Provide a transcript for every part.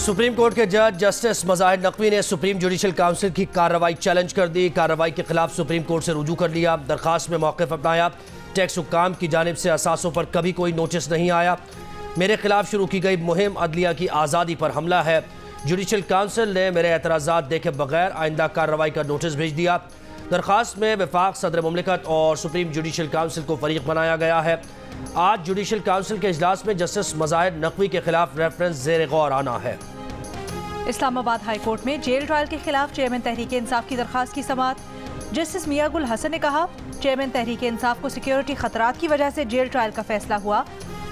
Supreme court के जज justice Mazahir Naqvi ने सुप्रीम जुडिशल काउंसिल की कार्रवाई चैलेंज कर दी। कार्रवाई के खिलाफ सुप्रीम कोर्ट से रुजू कर लिया। दरखास्त में मौक़िफ़ अपनाया। टैक्स हुक्काम की जानिब से असासों पर कभी कोई नोटिस नहीं आया। मेरे खिलाफ शुरू की गई मुहिम अदलिया की आज़ादी पर हमला है। जुडिशल काउंसिल ने मेरे एतराज़ात देखे बगैर आइंदा कार्रवाई का नोटिस भेज दिया। दरखास्त में वफाक सदर मुमलिकत और सुप्रीम जुडिशल काउंसिल को फरीक बनाया गया है। आज जुडिशल काउंसिल के इजलास में जस्टिस मज़ाहिर नकवी के खिलाफ रेफरेंस ज़ेर गौर आना है। इस्लामाबाद हाई कोर्ट में जेल ट्रायल के खिलाफ चेयरमैन तहरीक इंसाफ की दरखास्त की समाअत। जस्टिस मियां गुल हसन ने कहा, चेयरमैन तहरीक इंसाफ को सिक्योरिटी खतरात की वजह से जेल ट्रायल का फैसला हुआ।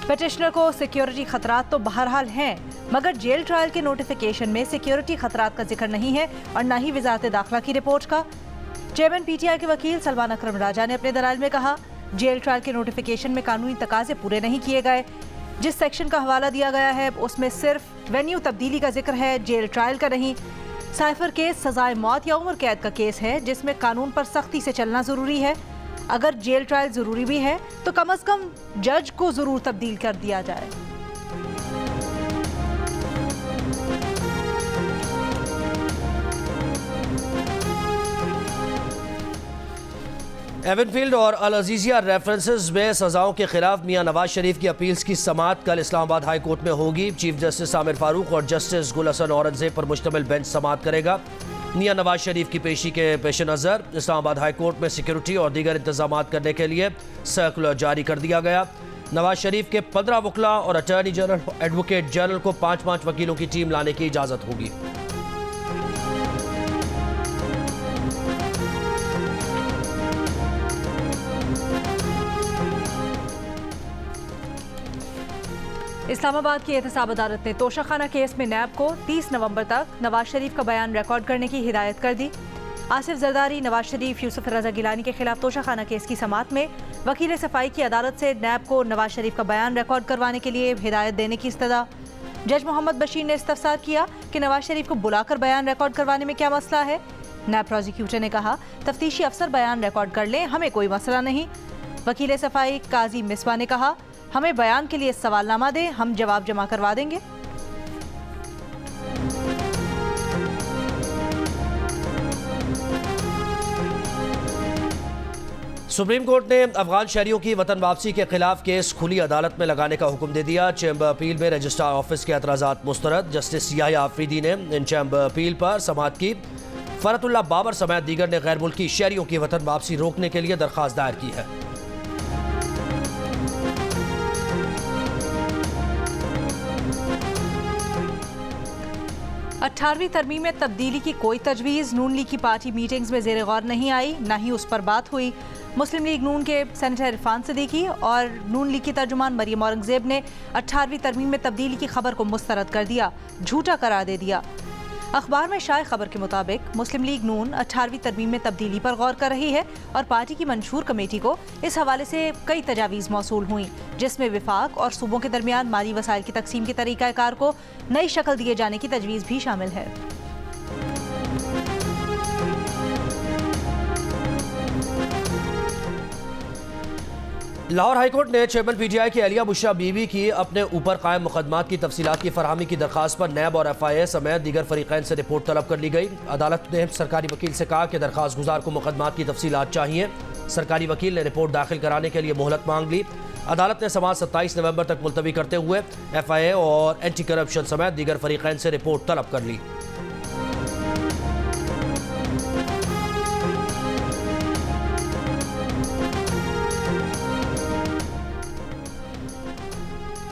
पिटिशनर को सिक्योरिटी खतरात तो बहरहाल हैं, मगर जेल ट्रायल के नोटिफिकेशन में सिक्योरिटी खतरात का जिक्र नहीं है और न ही वजारत दाखिला की रिपोर्ट का। चेयरमैन पीटीआई के वकील सलमान अकरम राजा ने अपने दलाइल में कहा, जेल ट्रायल के नोटिफिकेशन में कानूनी तकाजे पूरे नहीं किए गए। जिस सेक्शन का हवाला दिया गया है उसमें सिर्फ वेन्यू तब्दीली का जिक्र है, जेल ट्रायल का नहीं। साइफर केस सजाए मौत या उम्र कैद का केस है जिसमें कानून पर सख्ती से चलना ज़रूरी है। अगर जेल ट्रायल ज़रूरी भी है तो कम अज़ कम जज को ज़रूर तब्दील कर दिया जाए। एवनफील्ड और अल अजीज़िया रेफरेंसेस में सज़ाओं के खिलाफ मियां नवाज शरीफ की अपील्स की समाअत कल इस्लामाबाद हाई कोर्ट में होगी। चीफ जस्टिस आमिर फारूक और जस्टिस गुल हसन औरंगज़ेब पर मुश्तमिल बेंच समाअत करेगा। मियां नवाज शरीफ की पेशी के पेश नज़र इस्लामाबाद हाई कोर्ट में सिक्योरिटी और दीगर इंतजाम करने के लिए सर्कुलर जारी कर दिया गया। नवाज शरीफ के 15 वकला और अटॉर्नी जनरल एडवोकेट जनरल को 5-5 वकीलों की टीम लाने की इजाज़त होगी। इस्लामाबाद की एहतसाब अदालत ने तोशाखाना केस में नैब को 30 नवंबर तक नवाज शरीफ का बयान रिकॉर्ड करने की हिदायत कर दी। आसिफ जरदारी, नवाज शरीफ, यूसुफ रजा गिलानी के खिलाफ तोशाखाना केस की समाअत में वकील सफाई की अदालत से नैब को नवाज शरीफ का बयान रिकॉर्ड करवाने के लिए हिदायत देने की इस्तदा। जज मोहम्मद बशीर ने इस्तफसार किया कि नवाज शरीफ को बुलाकर बयान रिकॉर्ड करवाने में क्या मसला है। नैब प्रोसिक्यूटर ने कहा, तफ्तीशी अफसर बयान रिकॉर्ड कर लें, हमें कोई मसला नहीं। वकील सफाई काजी मिसबा ने कहा, हमें बयान के लिए सवालनामा दें, हम जवाब जमा करवा देंगे। सुप्रीम कोर्ट ने अफगान शहरियों की वतन वापसी के खिलाफ केस खुली अदालत में लगाने का हुक्म दे दिया। चैम्बर अपील में रजिस्ट्रार ऑफिस के एतराज़ात मुस्तरद। जस्टिस याह्या आफरीदी ने इन चैम्बर अपील पर समाअत की। फरतुल्लाह बाबर समेत दीगर ने गैर मुल्की शहरियों की वतन वापसी रोकने के लिए दरख्वास्त दायर की है। 18वीं तरमीम में तब्दीली की कोई तजवीज़ नून लीग की पार्टी मीटिंग्स में ज़ेर गौर नहीं आई, ना ही उस पर बात हुई। मुस्लिम लीग नून के सेनेटर इरफान सिद्दीकी और नून लीग की तर्जुमान मरियम औरंगज़ेब ने 18वीं तरमीम में तब्दीली की खबर को मुस्तरद कर दिया, झूठा करार दे दिया। अखबार में शाये खबर के मुताबिक मुस्लिम लीग नून 18वीं तरमीम में तब्दीली पर गौर कर रही है और पार्टी की मंशूर कमेटी को इस हवाले से कई तजावीज़ मौसूल हुई, जिसमें विफाक और सूबों के दरमियान माली वसाइल की तकसीम के तरीक़ाकार को नई शक्ल दिए जाने की तजवीज़ भी शामिल है। लाहौर हाईकोर्ट ने चेयरमैन पीटीआई की अलिया बुशरा बीबी की अपने ऊपर कायम मुकदमात की तफसीलात की फरहमी की दरखास्त पर नैब और एफआईए समेत दीगर फरीकैन से रिपोर्ट तलब कर ली गई। अदालत ने सरकारी वकील से कहा कि दरखास्त गुजार को मुकदमात की तफसीलात चाहिए। सरकारी वकील ने रिपोर्ट दाखिल कराने के लिए मोहलत मांग ली। अदालत ने समाअत 27 नवंबर तक मुलतवी करते हुए एफआईए और एंटी करप्शन समेत दीगर फरीकैन से रिपोर्ट तलब कर ली।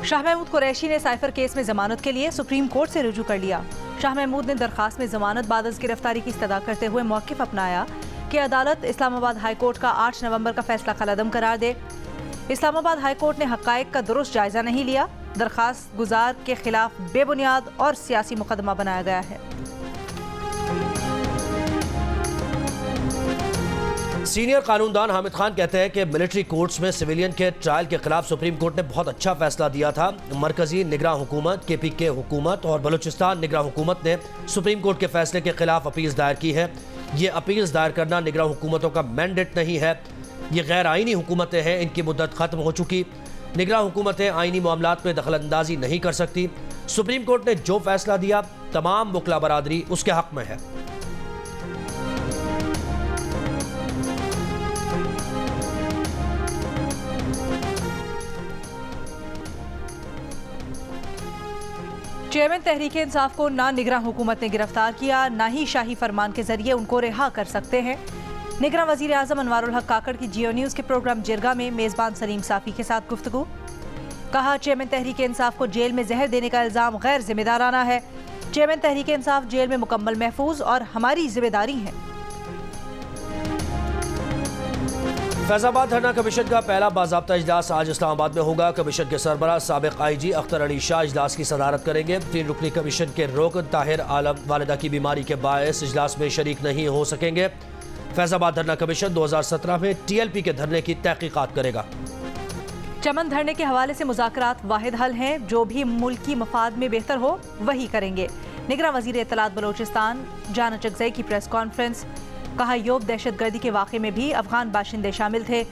शाह महमूद कुरैशी ने साइफर केस में जमानत के लिए सुप्रीम कोर्ट से रुजू कर लिया। शाह महमूद ने दरखास्त में जमानत बाद अज़ गिरफ्तारी की इस्तदा करते हुए मौक़िफ़ अपनाया कि अदालत इस्लामाबाद हाई कोर्ट का 8 नवंबर का फैसला कलअदम करार दे। इस्लामाबाद हाई कोर्ट ने हक़ाइक़ का दुरुस्त जायज़ा नहीं लिया। दरखास्त गुजार के खिलाफ बेबुनियाद और सियासी मुकदमा बनाया गया है। सीनियर कानूनदान हामिद खान कहते हैं कि मिलिट्री कोर्ट्स में सिविलियन के ट्रायल के खिलाफ सुप्रीम कोर्ट ने बहुत अच्छा फैसला दिया था। मरकजी निगरान हुकूमत, KPK हुकूमत और बलूचिस्तान निगरान हुकूमत ने सुप्रीम कोर्ट के फैसले के खिलाफ अपील्स दायर की है। ये अपील्स दायर करना निगरान हुकूमतों का मैंडेट नहीं है, ये गैर आइनी हुकूमतें हैं, इनकी मुद्दत ख़त्म हो चुकी। निगरां हुकूमतें आईनी मामलात में दखल अंदाजी नहीं कर सकती। सुप्रीम कोर्ट ने जो फैसला दिया तमाम वकला बरादरी उसके हक में है। चेयरमैन तहरीक इंसाफ को ना निगरां हुकूमत ने गिरफ्तार किया, ना ही शाही फरमान के जरिए उनको रिहा कर सकते हैं। निगरां वजीर आजम अनवारुल हक काकड़ की जियो न्यूज़ के प्रोग्राम जिरगा में मेज़बान सलीम साफ़ी के साथ गुफ्तगू। कहा, चेयरमैन तहरीक इंसाफ को जेल में जहर देने का इल्ज़ाम गैर जिम्मेदाराना है। चेयरमैन तहरीक इंसाफ जेल में मुकम्मल महफूज और हमारी जिम्मेदारी है। फैजाबाद धरना कमीशन का पहला बाज़ाब्ता इजलास आज इस्लामाबाद में होगा। कमीशन के सरबराह साबिक IG अख्तर अली शाह इजलास की सदारत करेंगे। 3 रुकनी कमीशन के रुकन ताहिर आलम वालिदा की बीमारी के बायस इजलास में शरीक नहीं हो सकेंगे। फैजाबाद धरना कमीशन 2017 में TLP के धरने की तहकीकात करेगा। चमन धरने के हवाले से मुज़ाकरात वाहिद हल हैं, जो भी मुल्की मफाद में बेहतर हो वही करेंगे। निगरां वज़ीर इत्तलात बलोचिस्तान जाना चकजई की प्रेस कॉन्फ्रेंस। कहा, योब दहशतगर्दी के वाक़े में भी अफगान बाशिंदे शामिल थे।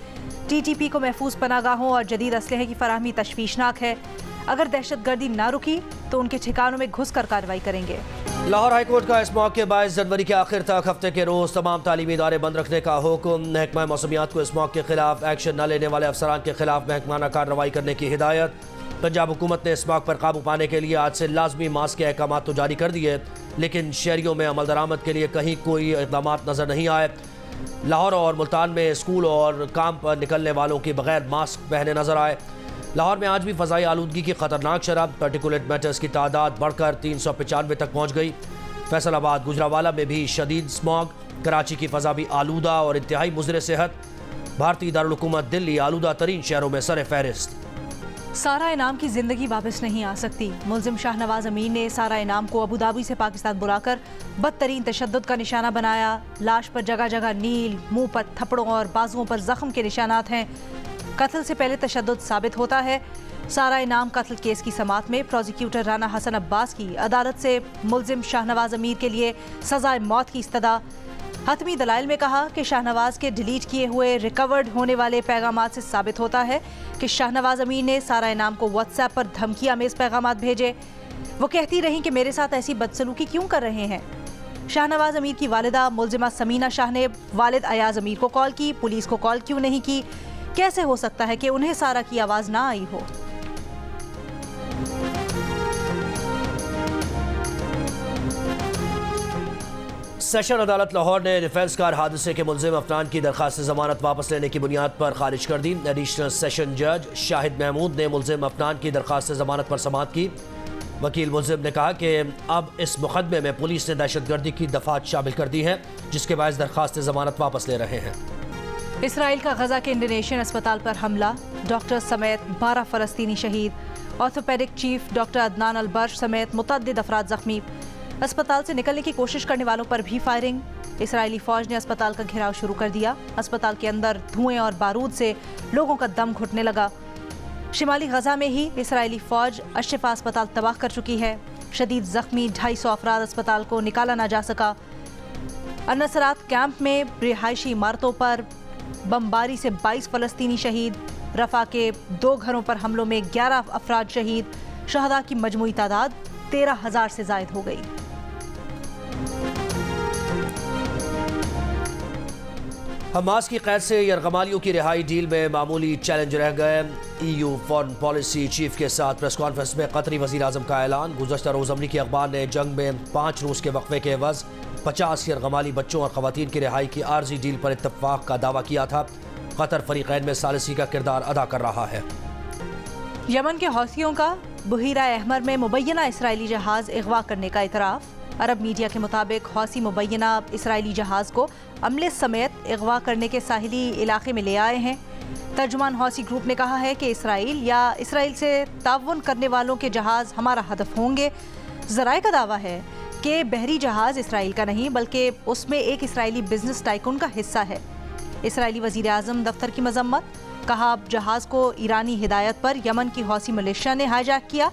TTP को महफूज पनागाहों और जदीद असलहे की फराहमी तशवीशनाक है। अगर दहशतगर्दी ना रुकी तो उनके ठिकानों में घुस कर कार्रवाई करेंगे। लाहौर हाई कोर्ट का इस मौके 22 जनवरी के आखिर तक हफ्ते के रोज तमाम तालीमी इदारे बंद रखने का हुक्म। महकमा मौसमियात को इस मौके के खिलाफ एक्शन न लेने वाले अफसरान के खिलाफ महकमाना कार्रवाई करने की हिदायत। पंजाब हुकूमत ने इस मौके पर काबू पाने के लिए आज से लाजमी मास्क के अहकाम तो जारी कर दिए, लेकिन शहरियों में अमल दरामद के लिए कहीं कोई इक़दाम नजर नहीं आए। लाहौर और मुल्तान में स्कूल और काम पर निकलने वालों की बगैर मास्क पहने नजर आए। लाहौर में आज भी फ़ज़ाई आलूदगी की खतरनाक शरह, पार्टिकुलेट मैटर्स की तादाद बढ़कर 395 तक पहुँच गई। फैसलाबाद गुजरावाला में भी शदीद स्मॉग। कराची की फ़ज़ा भी आलूदा और इंतहाई मुज़र सेहत। भारतीय दारुल हुकूमत दिल्ली आलूदा तरीन शहरों में सर फहरिस्त। सारा इनाम की जिंदगी वापस नहीं आ सकती। मुल्जिम शाहनवाज अमीन ने सारा इनाम को अबू धाबी से पाकिस्तान बुलाकर बदतरीन तशद्दुद का निशाना बनाया। लाश पर जगह जगह नील, मुंह पर थप्पड़ों और बाजुओं पर जख्म के निशानात हैं। कत्ल से पहले तशद्दुद साबित होता है। सारा इनाम कत्ल केस की समात में प्रोसिक्यूटर राना हसन अब्बास की अदालत से मुल्जिम शाहनवाज अमीर के लिए सजाए मौत की इस्तदा। हतमी दलाइल में कहा कि शाहनवाज के डिलीट किए हुए रिकवर्ड होने वाले पैगामात से साबित होता है कि शाहनवाज अमीर ने सारा इनाम को व्हाट्सएप पर धमकी आमेज पैगामात भेजे। वो कहती रहीं कि मेरे साथ ऐसी बदसलूकी क्यों कर रहे हैं। शाहनवाज अमीर की वालिदा मुल्जिमा समीना शाह ने वालिद अयाज अमीर को कॉल की, पुलिस को कॉल क्यों नहीं की। कैसे हो सकता है कि उन्हें सारा की आवाज़ ना आई हो। सेशन अदालत लाहौर ने डिफेंस कार हादसे के मुल्जिम अफनान की दरखास्त जमानत वापस लेने की बुनियाद पर खारिज कर दी। एडिशनल सेशन जज शाहिद महमूद ने मुल्जिम अफनान की दरखास्त जमानत पर समाअत की। वकील मुल्जिम ने कहा कि अब इस मुकदमे में पुलिस ने दहशतगर्दी की दफात शामिल कर दी है, जिसके बायस दरखास्त जमानत वापस ले रहे हैं। इसराइल का गजा के इंडोनेशियन अस्पताल पर हमला, डॉक्टर समेत 12 फ़लस्तीनी शहीद। ऑर्थोपेडिक चीफ डॉक्टर अदनान अलबर्श समेत मुतअद्दिद अफराद जख्मी। अस्पताल से निकलने की कोशिश करने वालों पर भी फायरिंग। इसराइली फौज ने अस्पताल का घेराव शुरू कर दिया। अस्पताल के अंदर धुएं और बारूद से लोगों का दम घुटने लगा। शिमाली गजा में ही इसराइली फौज अशफा अस्पताल तबाह कर चुकी है। शदीद जख्मी 250 अफराद अस्पताल को निकाला ना जा सका। अन्नसरात कैंप में रिहायशी इमारतों पर बमबारी से 22 फ़लस्तीनी शहीद। रफा के 2 घरों पर हमलों में 11 अफराद शहीद। शहदा की मजमूई तादाद 13,000 से जायद हो गई। हमास की कैद से यरगमालियों की रिहाई डील में मामूली चैलेंज रह गए। EU फॉरेन पॉलिसी चीफ के साथ प्रेस कॉन्फ्रेंस में कतरी वज़ीर आज़म का ऐलान। गुज़श्ता रोज़ अमरीकी अखबार ने जंग में 5 रूस के वक्फे के एवज़ 50 यरगमाली बच्चों और ख़वातीन की रिहाई की आर्जी डील पर इत्तफ़ाक़ का दावा किया था। कतर फ़रीक़ैन में सालिसी का किरदार अदा कर रहा है। यमन के हौसियों का बुहीरा अहमर में मुबैना इसराइली जहाज़ अगवा करने का इतराफ़। अरब मीडिया के मुताबिक हौसी मुबैना इसराइली जहाज़ को अमले समेत अगवा करने के साहिली इलाके में ले आए हैं। तर्जुमान हौसी ग्रुप ने कहा है कि इसराइल या इसराइल से ताउन करने वालों के जहाज़ हमारा हदफ होंगे। ज़राए का दावा है कि बहरी जहाज़ इसराइल का नहीं बल्कि उसमें एक इसराइली बिजनेस टाइकून का हिस्सा है। इसराइली वज़ीर आज़म दफ्तर की मजम्मत। कहा, जहाज़ को ईरानी हिदायत पर यमन की हौसी मिलिशिया ने हाईजैक किया।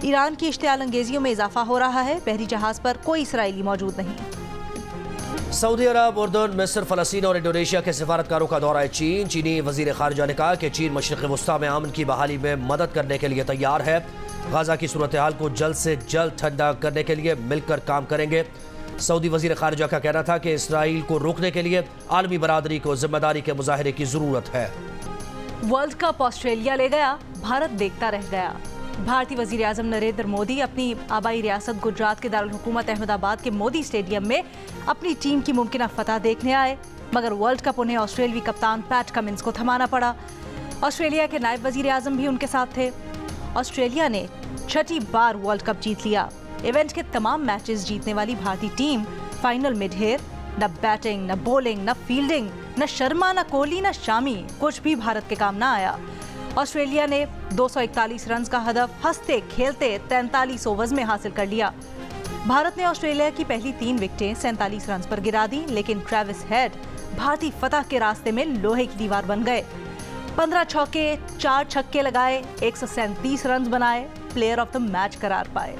ईरान की इश्तियाल अंगेजियों में इजाफा हो रहा है। बहरी जहाज़ पर कोई इसराइली मौजूद नहीं। سعودی عرب، اردن، مصر، فلسطین اور انڈونیشیا کے سفارتکاروں کا دورہ چین۔ چینی وزیر خارجہ نے کہا کہ چین مشرق وسطیٰ میں امن کی بحالی میں مدد کرنے کے لیے تیار ہے۔ غزہ کی صورتحال کو جلد سے جلد ٹھنڈا کرنے کے لیے مل کر کام کریں گے۔ سعودی وزیر خارجہ کا کہنا تھا کہ اسرائیل کو روکنے کے لیے عالمی برادری کو ذمہ داری کے مظاہرے کی ضرورت ہے۔ ورلڈ کپ آسٹریلیا لے گیا، بھارت دیکھتا رہ گیا۔ بھارتی وزیر اعظم نریندر مودی اپنی آبائی ریاست گجرات کے دارالحکومت احمد آباد کے مودی اسٹیڈیم میں اپنی ٹیم کی ممکنہ فتح دیکھنے آئے، مگر ورلڈ کپ انہیں آسٹریلوی کپتان پیٹ کمنس کو تھمانا پڑا۔ آسٹریلیا کے نائب وزیر اعظم بھی ان کے ساتھ تھے۔ آسٹریلیا نے 6 بار ورلڈ کپ جیت لیا۔ ایونٹ کے تمام میچز جیتنے والی بھارتی ٹیم فائنل میں ڈھیر، نہ بیٹنگ، نہ بولنگ، نہ فیلڈنگ، نہ شرما، نہ کوہلی، نہ شامی، کچھ بھی بھارت کے کام نہ آیا۔ آسٹریلیا نے 241 رنز کا ہدف ہنستے کھیلتے 43 اوورز میں حاصل کر لیا۔ بھارت نے آسٹریلیا کی پہلی 3 وکٹیں 47 رنز پر گرا دی، لیکن ٹریوس ہیڈ بھارتی فتح کے راستے میں لوہے کی دیوار بن گئے۔ 15 چوکے، 4 چھکے لگائے، 137 رنز بنائے، پلیئر آف دا میچ قرار پائے۔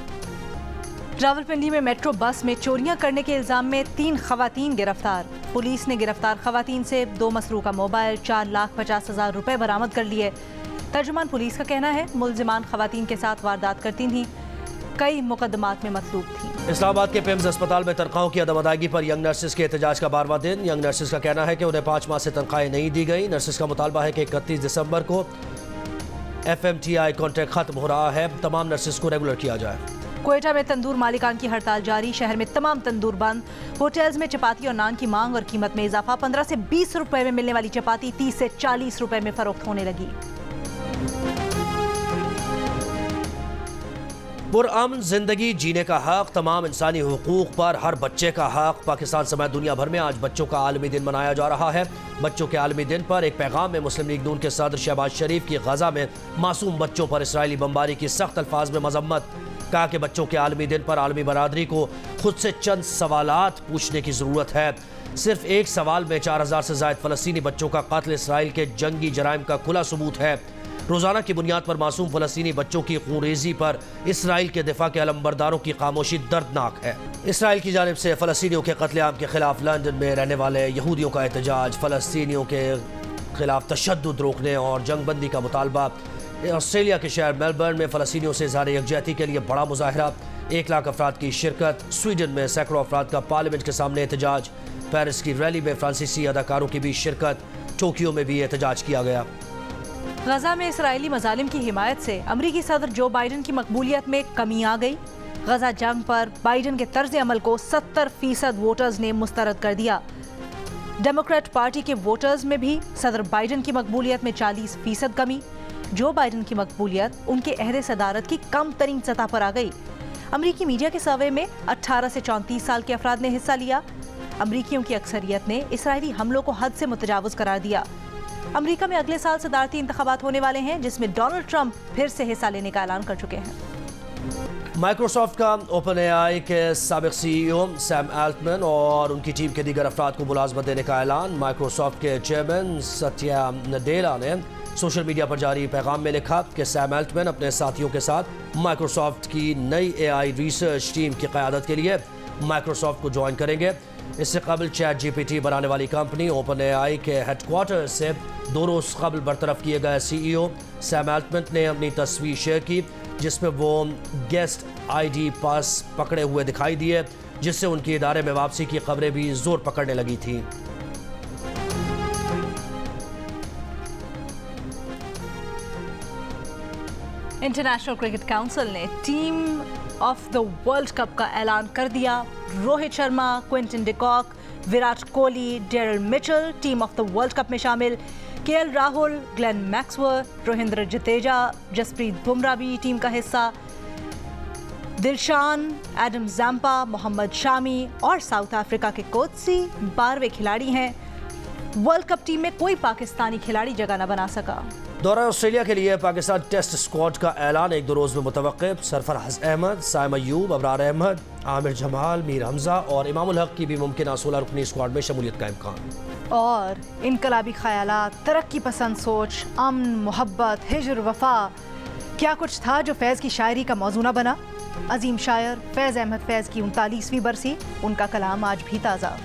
راولپنڈی میں میٹرو بس میں چوریاں کرنے کے الزام میں 3 خواتین گرفتار۔ پولیس نے گرفتار خواتین سے 2 مسروقہ موبائل، 4,50,000 روپے برآمد کر لیے۔ ترجمان پولیس کا کہنا ہے ملزمان خواتین کے ساتھ واردات کرتی تھیں، کئی مقدمات میں مطلوب تھیں۔ اسلام آباد کے پیمز اسپتال میں تنخواہوں کی عدم ادائیگی پر ینگ نرسز کے احتجاج کا 12واں دن۔ ینگ نرسز کا کہنا ہے کہ انہیں 5 ماہ سے تنخواہیں نہیں دی گئی۔ نرسز کا مطالبہ ہے کہ 31 دسمبر کو FMTI کانٹریکٹ ختم ہو رہا ہے، تمام نرسز کو ریگولر کیا جائے۔ کوئٹہ میں تندور مالکان کی ہڑتال جاری، شہر میں تمام تندور بند۔ ہوٹلز میں چپاتی اور نان کی مانگ اور قیمت میں اضافہ، 15 سے 20 روپے میں ملنے والی چپاتی 30 سے 40 روپے میں فروخت ہونے لگی۔ پرامن زندگی جینے کا حق، تمام انسانی حقوق پر ہر بچے کا حق۔ پاکستان سمیت دنیا بھر میں آج بچوں کا عالمی دن منایا جا رہا ہے۔ بچوں کے عالمی دن پر ایک پیغام میں مسلم لیگ نون کے صدر شہباز شریف کی غزہ میں معصوم بچوں پر اسرائیلی بمباری کی سخت الفاظ میں مذمت۔ کہا کہ بچوں کے عالمی دن پر عالمی برادری کو خود سے چند سوالات پوچھنے کی ضرورت ہے۔ صرف ایک سوال میں 4000 سے زائد فلسطینی بچوں کا قتل اسرائیل کے جنگی جرائم کا کھلا ثبوت ہے۔ روزانہ کی بنیاد پر معصوم فلسطینی بچوں کی خونریزی پر اسرائیل کے دفاع کے علمبرداروں کی خاموشی دردناک ہے۔ اسرائیل کی جانب سے فلسطینیوں کے قتل عام کے خلاف لندن میں رہنے والے یہودیوں کا احتجاج، فلسطینیوں کے خلاف تشدد روکنے اور جنگ بندی کا مطالبہ۔ آسٹریلیا کے شہر میلبرن میں فلسطینیوں سے اظہار یکجہتی کے لیے بڑا مظاہرہ، 1 لاکھ افراد کی شرکت۔ سویڈن میں سینکڑوں افراد کا پارلیمنٹ کے سامنے احتجاج۔ پیرس کی ریلی میں فرانسیسی اداکاروں کی بھی شرکت۔ ٹوکیو میں بھی احتجاج کیا گیا۔ غزہ میں اسرائیلی مظالم کی حمایت سے امریکی صدر جو بائیڈن کی مقبولیت میں کمی آ گئی۔ غزہ جنگ پر بائیڈن کے طرز عمل کو 70% ووٹرز نے مسترد کر دیا۔ ڈیموکریٹ پارٹی کے ووٹرز میں بھی صدر بائیڈن کی مقبولیت میں 40% کمی۔ جو بائیڈن کی مقبولیت ان کے عہد صدارت کی کم ترین سطح پر آ گئی۔ امریکی میڈیا کے سروے میں 18 سے 34 سال کے افراد نے حصہ لیا۔ امریکیوں کی اکثریت نے اسرائیلی حملوں کو حد سے متجاوز قرار دیا۔ امریکہ میں اگلے سال صدارتی انتخابات ہونے والے ہیں، جس میں ڈونلڈ ٹرمپ پھر سے حصہ لینے کا اعلان کر چکے ہیں۔ مائیکروسافٹ کا اوپن اے آئی کے سابق CEO سیم الٹمن اور ان کی ٹیم کے دیگر افراد کو ملازمت دینے کا اعلان۔ مائیکروسافٹ کے چیئرمین ستیا نڈیلا نے سوشل میڈیا پر جاری پیغام میں لکھا کہ سیم الٹمن اپنے ساتھیوں کے ساتھ مائیکروسافٹ کی نئی AI ریسرچ ٹیم کی قیادت کے لیے مائیکروسافٹ کو جوائن کریں گے۔ اس سے قبل چیٹ GPT بنانے والی کمپنی اوپن اے آئی کے ہیڈ کوارٹر سے 2 روز قبل برطرف کیے گئے CEO سیم الٹمن نے اپنی تصویر شیئر کی، جس میں وہ گیسٹ ID پاس پکڑے ہوئے دکھائی دیے، جس سے ان کی ادارے میں واپسی کی خبریں بھی زور پکڑنے لگی تھیں۔ انٹرنیشنل کرکٹ کونسل نے team of the world cup کا اعلان کر دیا۔ Rohit Sharma, Quinton de Kock, Virat Kohli, Darrell Mitchell team of the world cup میں شامل۔ KL راہل، گلین میکسور، روہندر جڈیجا، جسپریت بمراہ بھی ٹیم کا حصہ۔ دلشان، ایڈم زامپا، محمد شامی اور ساؤتھ افریقہ کے کوتسی 12ویں کھلاڑی ہیں۔ ورلڈ کپ ٹیم میں کوئی پاکستانی کھلاڑی جگہ نہ بنا سکا۔ دورہ آسٹریلیا کے لیے پاکستان ٹیسٹ اسکواڈ کا اعلان 1-2 روز میں متوقع۔ سرفراز احمد، سائم ایوب، ابرار احمد، عامر جمال، میر حمزہ اور امام الحق کی بھی ممکنہ 16 رکنی اسکواڈ میں شمولیت کا امکان۔ اور انقلابی خیالات، ترقی پسند سوچ، امن، محبت، ہجر، وفا، کیا کچھ تھا جو فیض کی شاعری کا موضوع نہ بنا۔ عظیم شاعر فیض احمد فیض کی 39ویں برسی، ان کا کلام آج بھی تازہ۔